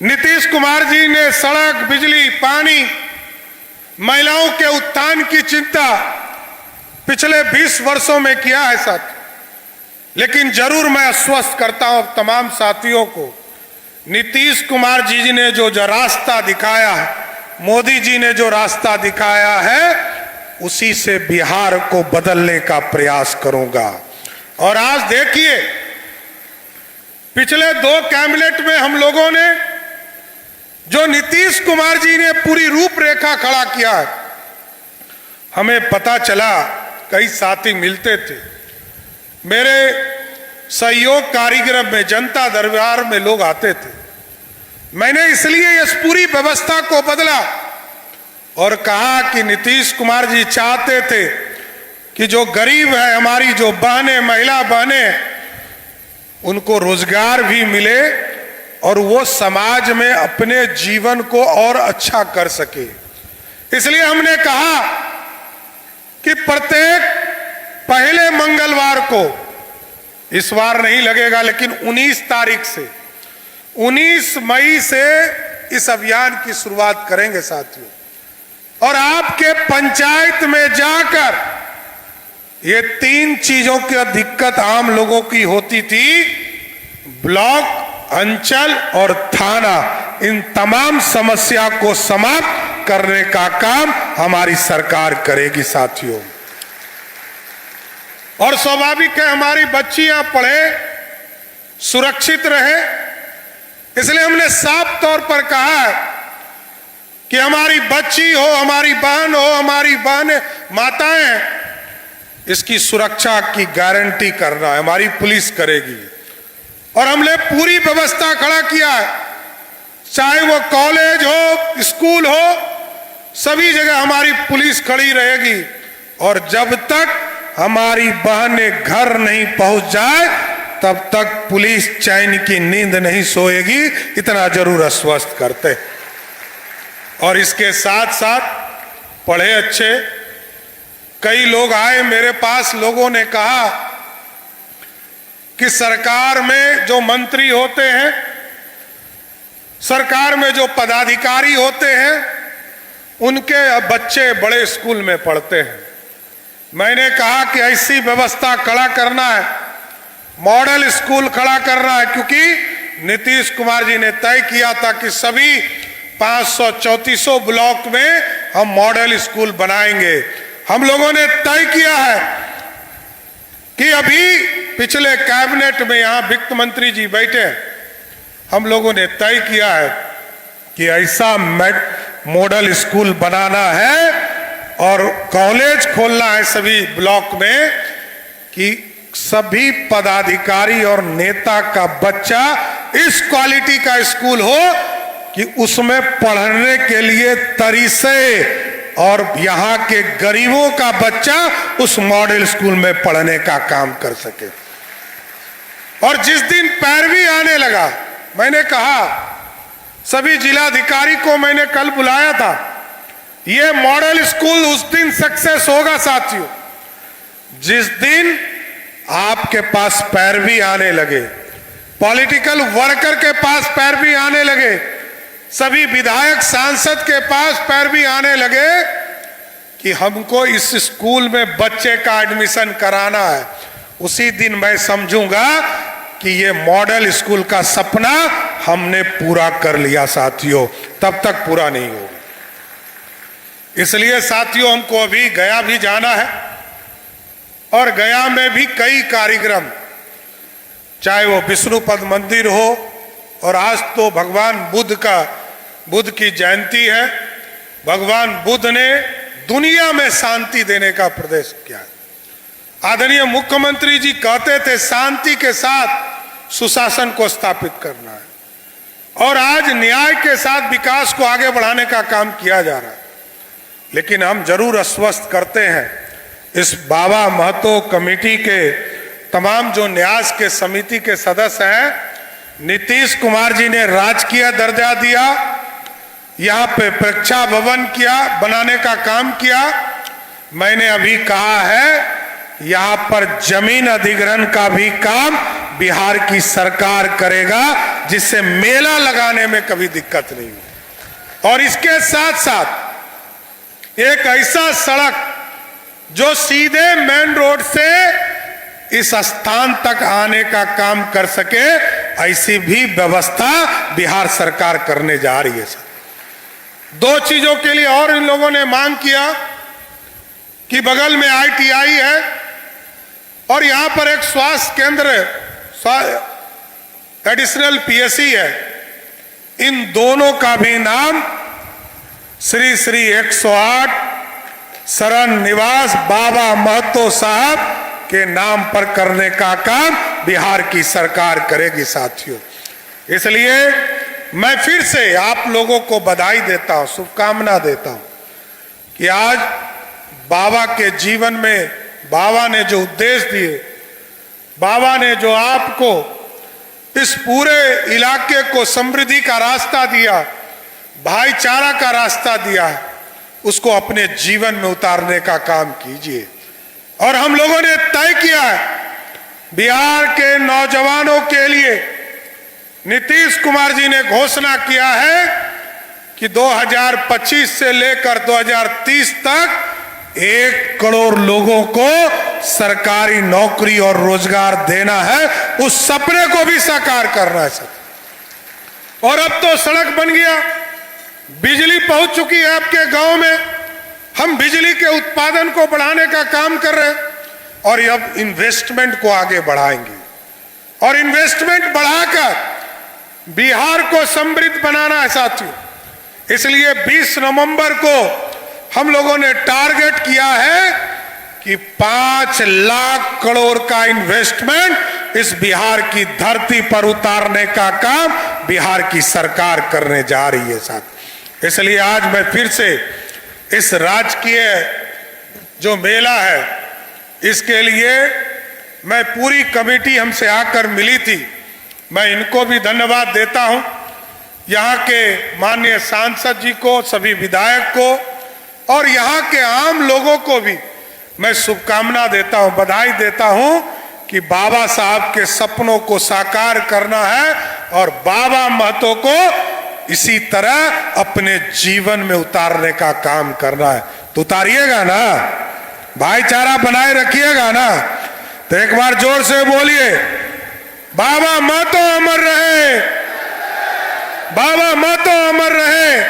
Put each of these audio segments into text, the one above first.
नीतीश कुमार जी ने सड़क, बिजली, पानी, महिलाओं के उत्थान की चिंता पिछले 20 वर्षों में किया है साथ। लेकिन जरूर मैं आश्वस्त करता हूं तमाम साथियों को, नीतीश कुमार जी ने जो रास्ता दिखाया है, मोदी जी ने जो रास्ता दिखाया है, उसी से बिहार को बदलने का प्रयास करूंगा। और आज देखिए, पिछले 2 कैबिनेट में हम लोगों ने जो नीतीश कुमार जी ने पूरी रूपरेखा खड़ा किया है, हमें पता चला, कई साथी मिलते थे, मेरे सहयोग कार्यक्रम में, जनता दरबार में लोग आते थे। मैंने इसलिए इस पूरी व्यवस्था को बदला और कहा कि नीतीश कुमार जी चाहते थे कि जो गरीब है, हमारी जो बहनें, महिला बहनें, उनको रोजगार भी मिले और वो समाज में अपने जीवन को और अच्छा कर सके। इसलिए हमने कहा कि प्रत्येक पहले मंगलवार को, इस बार नहीं लगेगा लेकिन 19 तारीख से, 19 मई से इस अभियान की शुरुआत करेंगे साथियों। और आपके पंचायत में जाकर, ये 3 चीजों की दिक्कत आम लोगों की होती थी, ब्लॉक, अंचल और थाना, इन तमाम समस्या को समाप्त करने का काम हमारी सरकार करेगी साथियों। और स्वाभाविक है, हमारी बच्चियां पढ़े, सुरक्षित रहे, इसलिए हमने साफ तौर पर कहा है कि हमारी बच्ची हो, हमारी बहन हो, हमारी बहन माताएं, इसकी सुरक्षा की गारंटी करना है, हमारी पुलिस करेगी। और हमने पूरी व्यवस्था खड़ा किया है, चाहे वो कॉलेज हो, स्कूल हो, सभी जगह हमारी पुलिस खड़ी रहेगी। और जब तक हमारी बहनें घर नहीं पहुंच जाए, तब तक पुलिस चैन की नींद नहीं सोएगी, इतना जरूर आश्वस्त करते। और इसके साथ साथ पढ़े अच्छे कई लोग आए मेरे पास, लोगों ने कहा कि सरकार में जो मंत्री होते हैं, सरकार में जो पदाधिकारी होते हैं, उनके बच्चे बड़े स्कूल में पढ़ते हैं। मैंने कहा कि ऐसी व्यवस्था खड़ा करना है, मॉडल स्कूल खड़ा करना है, क्योंकि नीतीश कुमार जी ने तय किया था कि सभी 534 ब्लॉक में हम मॉडल स्कूल बनाएंगे। हम लोगों ने तय किया है कि अभी पिछले कैबिनेट में, यहां वित्त मंत्री जी बैठे, हम लोगों ने तय किया है कि ऐसा मॉडल स्कूल बनाना है और कॉलेज खोलना है सभी ब्लॉक में, कि सभी पदाधिकारी और नेता का बच्चा इस क्वालिटी का स्कूल हो कि उसमें पढ़ने के लिए तरीसे, और यहां के गरीबों का बच्चा उस मॉडल स्कूल में पढ़ने का काम कर सके। और जिस दिन पैरवी आने लगा, मैंने कहा, सभी जिलाधिकारी को मैंने कल बुलाया था, ये मॉडल स्कूल उस दिन सक्सेस होगा साथियों, जिस दिन आपके पास पैरवी आने लगे, पॉलिटिकल वर्कर के पास पैरवी आने लगे, सभी विधायक सांसद के पास पैरवी आने लगे कि हमको इस स्कूल में बच्चे का एडमिशन कराना है। उसी दिन मैं समझूंगा कि ये मॉडल स्कूल का सपना हमने पूरा कर लिया साथियों, तब तक पूरा नहीं होगा। इसलिए साथियों, हमको अभी गया भी जाना है, और गया में भी कई कार्यक्रम, चाहे वो विष्णुपद मंदिर हो, और आज तो भगवान बुद्ध की जयंती है। भगवान बुद्ध ने दुनिया में शांति देने का प्रदेश किया। आदरणीय मुख्यमंत्री जी कहते थे, शांति के साथ सुशासन को स्थापित करना है, और आज न्याय के साथ विकास को आगे बढ़ाने का काम किया जा रहा है। लेकिन हम जरूर आश्वस्त करते हैं, इस बाबा महतो कमेटी के तमाम जो न्यास के समिति के सदस्य हैं, नीतीश कुमार जी ने राजकीय दर्जा दिया, यहाँ पे परीक्षा भवन किया, बनाने का काम किया। मैंने अभी कहा है, यहाँ पर जमीन अधिग्रहण का भी काम बिहार की सरकार करेगा, जिससे मेला लगाने में कभी दिक्कत नहीं हो। और इसके साथ साथ एक ऐसा सड़क जो सीधे मेन रोड से इस स्थान तक आने का काम कर सके, ऐसी भी व्यवस्था बिहार सरकार करने जा रही है। सर, दो चीजों के लिए और इन लोगों ने मांग किया कि बगल में ITI है और यहां पर एक स्वास्थ्य केंद्र, एडिशनल PSC है। इन दोनों का भी नाम श्री श्री 108 शरण निवास बाबा महतो साहब के नाम पर करने का काम बिहार की सरकार करेगी साथियों। इसलिए मैं फिर से आप लोगों को बधाई देता हूं, शुभकामना देता हूं कि आज बाबा के जीवन में बाबा ने जो उद्देश्य दिए, बाबा ने जो आपको इस पूरे इलाके को समृद्धि का रास्ता दिया, भाईचारा का रास्ता दिया, उसको अपने जीवन में उतारने का काम कीजिए। और हम लोगों ने तय किया है, बिहार के नौजवानों के लिए नीतीश कुमार जी ने घोषणा किया है कि 2025 से लेकर 2030 तक 1 करोड़ लोगों को सरकारी नौकरी और रोजगार देना है। उस सपने को भी साकार करना है सर। और अब तो सड़क बन गया, बिजली पहुंच चुकी है आपके गांव में, हम बिजली के उत्पादन को बढ़ाने का काम कर रहे हैं और अब इन्वेस्टमेंट को आगे बढ़ाएंगे और इन्वेस्टमेंट बढ़ाकर बिहार को समृद्ध बनाना है साथियों। इसलिए 20 नवंबर को हम लोगों ने टारगेट किया है कि 5 लाख करोड़ का इन्वेस्टमेंट इस बिहार की धरती पर उतारने का काम बिहार की सरकार करने जा रही है साथ। इसलिए आज मैं फिर से इस राजकीय जो मेला है, इसके लिए मैं पूरी कमेटी हमसे आकर मिली थी, मैं इनको भी धन्यवाद देता हूं, यहाँ के माननीय सांसद जी को, सभी विधायक को और यहाँ के आम लोगों को भी मैं शुभकामना देता हूं, बधाई देता हूं कि बाबा साहब के सपनों को साकार करना है और बाबा महतो को इसी तरह अपने जीवन में उतारने का काम करना है। तो उतारिएगा ना, भाईचारा बनाए रखिएगा ना। तो एक बार जोर से बोलिए, बाबा महतो अमर रहे, बाबा महतो अमर रहे।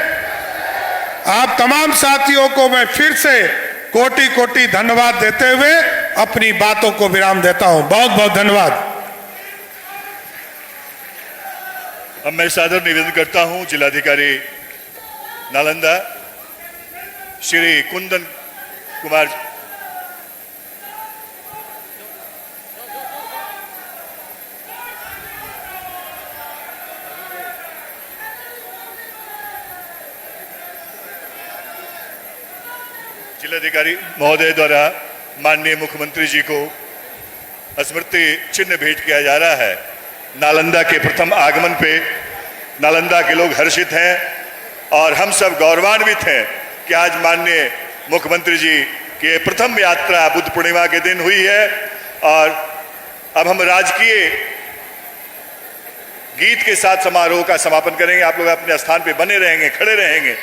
आप तमाम साथियों को मैं फिर से कोटि कोटि धन्यवाद देते हुए अपनी बातों को विराम देता हूं। बहुत बहुत धन्यवाद। अब मैं सादर निवेदन करता हूं जिलाधिकारी नालंदा श्री कुंदन कुमार जिलाधिकारी महोदय द्वारा माननीय मुख्यमंत्री जी को स्मृति चिन्ह भेंट किया जा रहा है। नालंदा के प्रथम आगमन पे नालंदा के लोग हर्षित हैं और हम सब गौरवान्वित हैं कि आज माननीय मुख्यमंत्री जी की प्रथम यात्रा बुद्ध पूर्णिमा के दिन हुई है। और अब हम राजकीय गीत के साथ समारोह का समापन करेंगे। आप लोग अपने स्थान पे बने रहेंगे, खड़े रहेंगे।